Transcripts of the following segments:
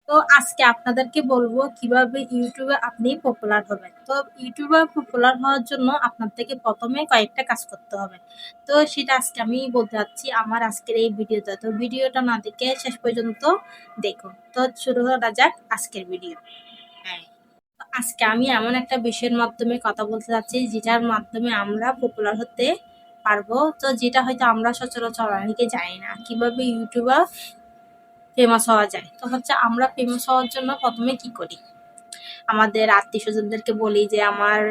তো আজকে আপনাদেরকে বলবো কিভাবে ইউটিউবে আপনি পপুলার হবেন। তো ইউটিউবে পপুলার হওয়ার জন্য আপনার থেকে প্রথমে কয়েকটা কাজ করতে হবে। তো সেটা আজকে আমি বলতে চাচ্ছি আমার আজকের এই ভিডিওতে। তো ভিডিওটা না দেখে শেষ পর্যন্ত দেখুন। তো শুরু করা যাক আজকের ভিডিও। হ্যাঁ, তো আজকে আমি এমন একটা বিষয়ের মাধ্যমে কথা বলতে চাচ্ছি যেটার মাধ্যমে আমরা পপুলার হতে পারবো। তো যেটা হয়তো আমরা সচরাচর অনেকে জানি না কিভাবে ইউটিউবার ফেমাস হওয়া যায়। তো হচ্ছে আমরা ফেমাস হওয়ার জন্য প্রথমে কি করি, আমাদের আত্মীয় স্বজনদেরকে বলি যে আমার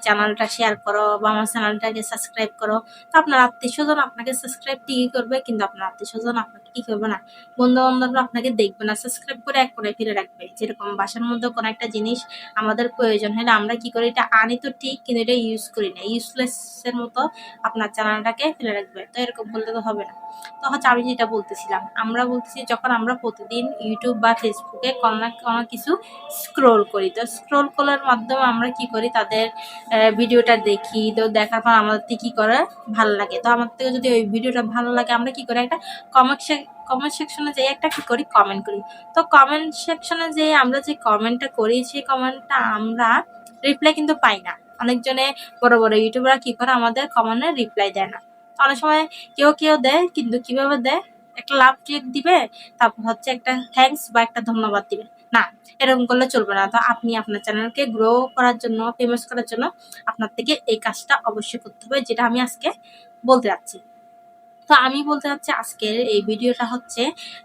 চ্যানেলটা শেয়ার করো বা আমার চ্যানেলটাকে সাবস্ক্রাইব করো। তো আপনার আত্মীয় স্বজন আপনাকে সাবস্ক্রাইব ঠিকই করবে, কিন্তু আপনার আত্মীয় স্বজন আপনাকে কি করবে না, বন্ধু বান্ধবরা আপনাকে দেখবে না, সাবস্ক্রাইব করে এক করে ফিরে রাখবে। যেরকম বাসার মধ্যে কোনো একটা জিনিস আমাদের প্রয়োজন হলে আমরা কি করি, এটা আনি তো ঠিক কিন্তু এটা ইউজ করি না, ইউজলেস এর মতো আপনার চ্যানেলটাকে ফেলে রাখবে। তো এরকম বললে তো হবে না। তো হচ্ছে আমি যেটা বলতেছিলাম, আমরা বলতেছি যখন আমরা প্রতিদিন ইউটিউব বা ফেসবুকে কোনো না কোনো কিছু স্ক্রোল করি, তো স্ক্রোল করার মাধ্যমে আমরা কি করি, তাদের ভিডিওটা দেখি। তো দেখার পর আমাদের কি করে ভালো লাগে। তো আমার থেকে যদি ওই ভিডিওটা ভালো লাগে আমরা কি করি, একটা কমেন্ট সেকশনে যেয়ে একটা কি করি, কমেন্ট করি। তো কমেন্ট সেকশনে যে আমরা যে কমেন্টটা করি সেই কমেন্টটা আমরা রিপ্লাই কিন্তু পাই না। অনেকজনে বড় বড় ইউটিউবাররা কি করে আমাদের কমেন্টে রিপ্লাই দেয় না। অনেক সময় কেউ কেউ দেয়, কিন্তু কিভাবে দেয়, একটা লাভ রিয়েক্ট দিবে, তারপর হচ্ছে একটা থ্যাঙ্কস বা একটা ধন্যবাদ দিবে না। এরকম করলে চলবে না। তো আপনি আপনার চ্যানেলকে গ্রো করার জন্য, ফেমাস করার জন্য আপনার থেকে এই কাজটা অবশ্যই করতে হবে, যেটা আমি আজকে বলতে যাচ্ছি। তো আমি বলতে চাচ্ছি আজকের এই ভিডিওটা হচ্ছে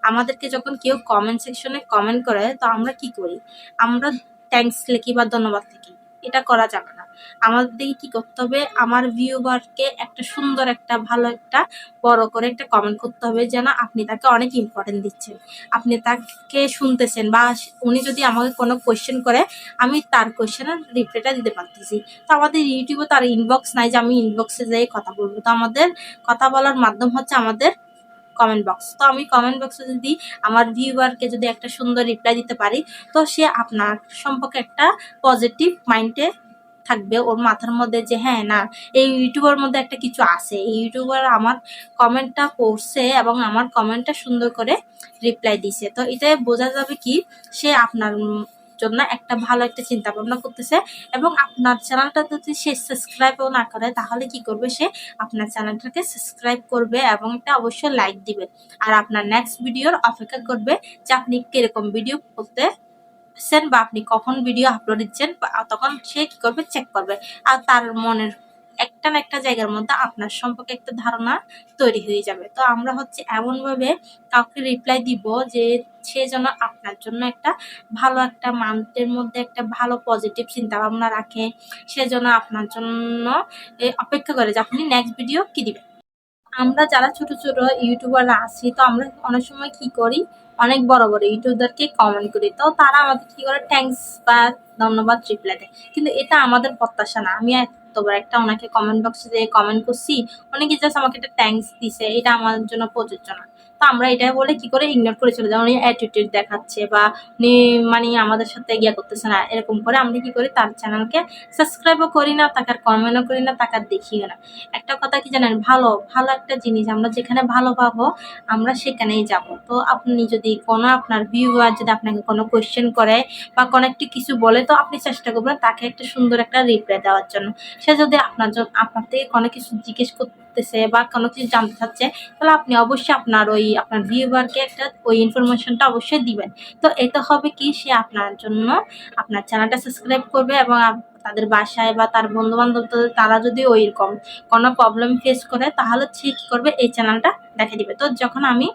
আমাদেরকে যখন কেউ কমেন্ট সেকশনে কমেন্ট করে তো আমরা কি করি, আমরা থ্যাঙ্কস লিখি বা ধন্যবাদ লিখি। এটা করা যাবে না। আমাদের কি করতে হবে, আমার ভিউয়ারকে একটা সুন্দর একটা ভালো একটা বড় করে একটা কমেন্ট করতে হবে, যেন আপনি তাকে অনেক ইম্পর্টেন্ট দিচ্ছেন, আপনি তাকে শুনতেছেন, বা উনি যদি আমাকে কোনো কোয়েশ্চেন করে আমি তার কোয়েশ্চেনের রিপ্লাইটা দিতে পারতেছি। তো আমাদের ইউটিউবে তার ইনবক্স নাই যে আমি ইনবক্সে যেয়ে কথা বলবো। তো আমাদের কথা বলার মাধ্যম হচ্ছে আমাদের কমেন্ট বক্স। তো আমি কমেন্ট বক্সে যদি আমার ভিউয়ারকে যদি একটা সুন্দর রিপ্লাই দিতে পারি, তো সে আপনার সম্পর্কে একটা পজিটিভ মাইন্ডে থাকবে, ওর মাথার মধ্যে যে হ্যাঁ না, এই ইউটিউবার মধ্যে একটা কিছু আছে, এই ইউটিউবার আমার কমেন্টটা পড়ছে এবং আমার কমেন্টটা সুন্দর করে রিপ্লাই দিছে। তো এতে বোঝা যাবে কি সে আপনার জন্য একটা ভালো একটা চিন্তা ভাবনা করতেছে। এবং আপনার চ্যানেলটা যদি সে সাবস্ক্রাইবও না করে তাহলে কি করবে, সে আপনার চ্যানেলটাকে সাবস্ক্রাইব করবে এবং এটা অবশ্যই লাইক দিবে। আর আপনার নেক্সট ভিডিওর অপেক্ষা করবে যে আপনি কিরকম ভিডিও করতেছেন বা আপনি কখন ভিডিও আপলোড দিচ্ছেন, তখন সে কি করবে, চেক করবে। আর তার মনের একটা না একটা জায়গার মধ্যে আপনার সম্পর্কে একটা ধারণা তৈরি হয়ে যাবে। তো আমরা হচ্ছে এমনভাবে কাউকে রিপ্লাই দিব যে সে যেন আপনার জন্য একটা ভালো একটা মান্থের মধ্যে একটা ভালো পজিটিভ চিন্তা ভাবনা রাখে, সে যেন আপনার জন্য অপেক্ষা করে যে আপনি নেক্সট ভিডিও কি দিবেন। আমরা যারা ছোট ছোট ইউটিউবাররা আছি, তো আমরা অনেক সময় কি করি, অনেক বড় বড় ইউটিউবারকে কমেন্ট করি, তো তারা আমাদের কি করে থ্যাঙ্কস বা ধন্যবাদ রিপ্লাই দেয়, কিন্তু এটা আমাদের প্রত্যাশা না। আমি এতবার একটা ওনাকে কমেন্ট বক্সে যে কমেন্ট করছি, অনেকে জাস্ট আমাকে একটা থ্যাঙ্কস দিছে, এটা আমার জন্য প্রযোজ্য না। তো আমরা এটা বলে কি করে ইগনোর করে চলে যাই, উনি অ্যাটিটিউড দেখাচ্ছে বা উনি মানে আমাদের সাথে ইয়া করতেছে না, এরকম করে আমরা কি করি, তার চ্যানেলকে সাবস্ক্রাইবও করি না, তাকে আর কমেন্টও করি না, তাকে আর দেখিও না। একটা কথা কি জানেন, ভালো ভালো একটা জিনিস আমরা যেখানে ভালো পাবো আমরা সেখানেই যাব। তো আপনি যদি কোনো আপনার ভিউয়ার যদি আপনাকে কোনো কোয়েশ্চেন করে বা কোনো একটি কিছু বলে, তো আপনি চেষ্টা করবেন তাকে একটা সুন্দর একটা রিপ্লাই দেওয়ার জন্য। সে যদি আপনার জন্য আপনার থেকে কোনো কিছু জিজ্ঞেস করতেছে বা কোনো কিছু জানতে চাচ্ছে, তাহলে আপনি অবশ্যই আপনার ওই আপনার ভিউয়ারকে একটা ওই ইনফরমেশনটা অবশ্যই দিবেন। তো এটা হবে কি, সে আপনার জন্য আপনার চ্যানেলটা সাবস্ক্রাইব করবে এবং তাদের বাসায় বা তার বন্ধু বান্ধব তারা যদি ওইরকম কোনো প্রবলেম ফেস করে তাহলে সে কী করবে, এই চ্যানেলটা দেখে দিবে। তো যখন আমি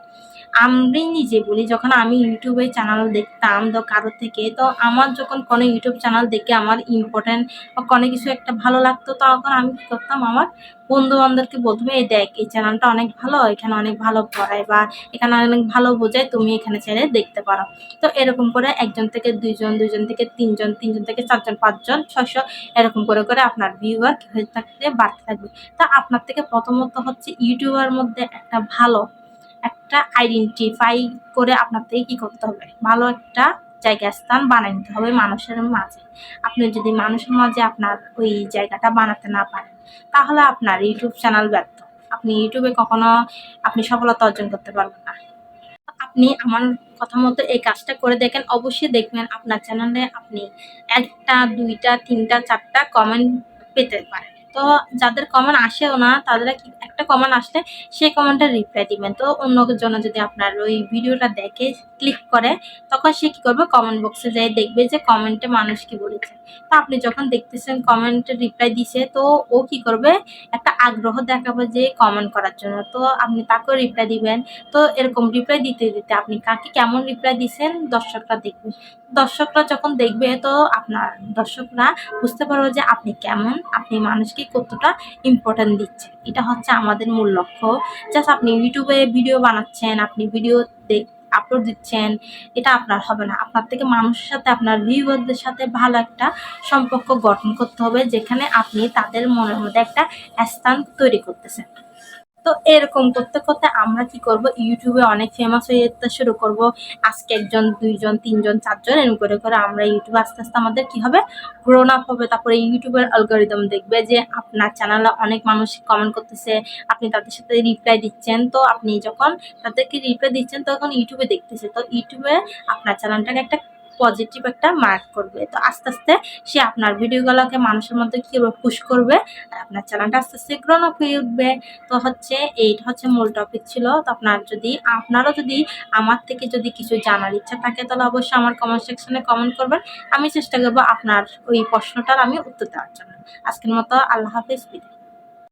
নিজে বলি, যখন আমি ইউটিউবে চ্যানেল দেখতাম তো কারো থেকে, তো আমার যখন কোনো ইউটিউব চ্যানেল দেখে আমার ইম্পর্টেন্ট বা কোনো কিছু একটা ভালো লাগতো, তখন আমি কী করতাম, আমার বন্ধু বান্ধবকে বলতাম এই দেখ এই চ্যানেলটা অনেক ভালো, এখানে অনেক ভালো পড়ায় বা এখানে অনেক ভালো বোঝায়, তুমি এখানে চাইলে দেখতে পারো। তো এরকম করে একজন থেকে দুইজন, দুইজন থেকে তিনজন, তিনজন থেকে চারজন, পাঁচজন, 600 এরকম করে করে আপনার ভিউয়ার হয়ে থাকতে বাড়তে থাকবে। তা আপনার থেকে প্রথমত হচ্ছে ইউটিউবের মধ্যে একটা ভালো একটা আইডেন্টিফাই করে আপনার থেকে কি করতে হবে, ভালো একটা জায়গা স্থান বানিয়ে নিতে হবে মানুষের মাঝে। আপনি যদি মানুষের মাঝে আপনার ওই জায়গাটা বানাতে না পারেন তাহলে আপনার ইউটিউব চ্যানেল ব্যর্থ। আপনি ইউটিউবে কখনো আপনি সফলতা অর্জন করতে পারবেন না। আপনি আমার কথা মতো এই কাজটা করে দেখেন, অবশ্যই দেখবেন আপনার চ্যানেলে আপনি ১টা, ২টা, ৩টা, ৪টা কমেন্ট পেতে পারেন। তো যাদের কমেন্ট আসেও না তাদেরা কি একটা কমেন্ট আসলে সেই কমেন্টের রিপ্লাই দিবেন। তো অন্যজনে যদি আপনার ওই ভিডিওটা দেখে ক্লিক করে তখন সে কি করবে, কমেন্ট বক্সে যেয়ে দেখবে যে কমেন্টে মানুষ কি বলেছে। তো আপনি যখন দেখতেছেন কমেন্টের রিপ্লাই দিছে, তো ও কি করবে, একটা আগ্রহ দেখাবে যে কমেন্ট করার জন্য। তো আপনি তাকেও রিপ্লাই দিবেন। তো এরকম রিপ্লাই দিতে, দিতে আপনি কাকে কেমন রিপ্লাই দিছেন দর্শকরা দেখবে। দর্শকরা যখন দেখবে তো আপনার দর্শকরা বুঝতে পারবে যে আপনি কেমন, আপনি মানুষকে কতটা ইম্পর্টেন্ট দিচ্ছেন। এটা হচ্ছে আমাদের মূল লক্ষ্য। জাস্ট আপনি ইউটিউবে ভিডিও বানাচ্ছেন, আপনি ভিডিও আপলোড দিচ্ছেন, এটা আপনার হবে না। আপনার থেকে মানুষের সাথে, আপনার ভিউয়ারদের সাথে ভালো একটা সম্পর্ক গঠন করতে হবে, যেখানে আপনি তাদের মনের মধ্যে একটা স্থান তৈরি করতেছেন। তো এরকম করতে, করতে আমরা কি করব, ইউটিউবে অনেক ফেমাস হয়ে যেতে শুরু করব। আজকে ১ জন, ২ জন, ৩ জন, ৪ জন এরকম করে, করে আমরা ইউটিউবে আস্তে, আস্তে আমাদের কি হবে, গ্রোন আপ হবে। তারপরে ইউটিউবের অ্যালগরিদম দেখবে যে আপনার চ্যানেলে অনেক মানুষ কমেন্ট করতেছে, আপনি তাদের সাথে রিপ্লাই দিচ্ছেন। তো আপনি যখন তাদেরকে রিপ্লাই দিচ্ছেন তখন ইউটিউবে দেখতেছে। তো ইউটিউবে আপনার চ্যানেলটাকে একটা পজিটিভ একটা মার্ক করবে। তো আস্তে, আস্তে সে আপনার ভিডিওগুলোকে মানুষের মধ্যে কি করবে, পুশ করবে। আর আপনার চ্যানেলটা আস্তে, আস্তে গ্রোন আপ হয়ে উঠবে। তো হচ্ছে এইটা হচ্ছে মূল টপিক ছিল। তো আপনারও যদি আমার থেকে যদি কিছু জানার ইচ্ছা থাকে তাহলে অবশ্যই আমার কমেন্ট সেকশনে কমেন্ট করবেন। আমি চেষ্টা করব আপনার ওই প্রশ্নটার আমি উত্তর দেওয়ার জন্য। আজকের মতো আল্লাহ হাফেজ।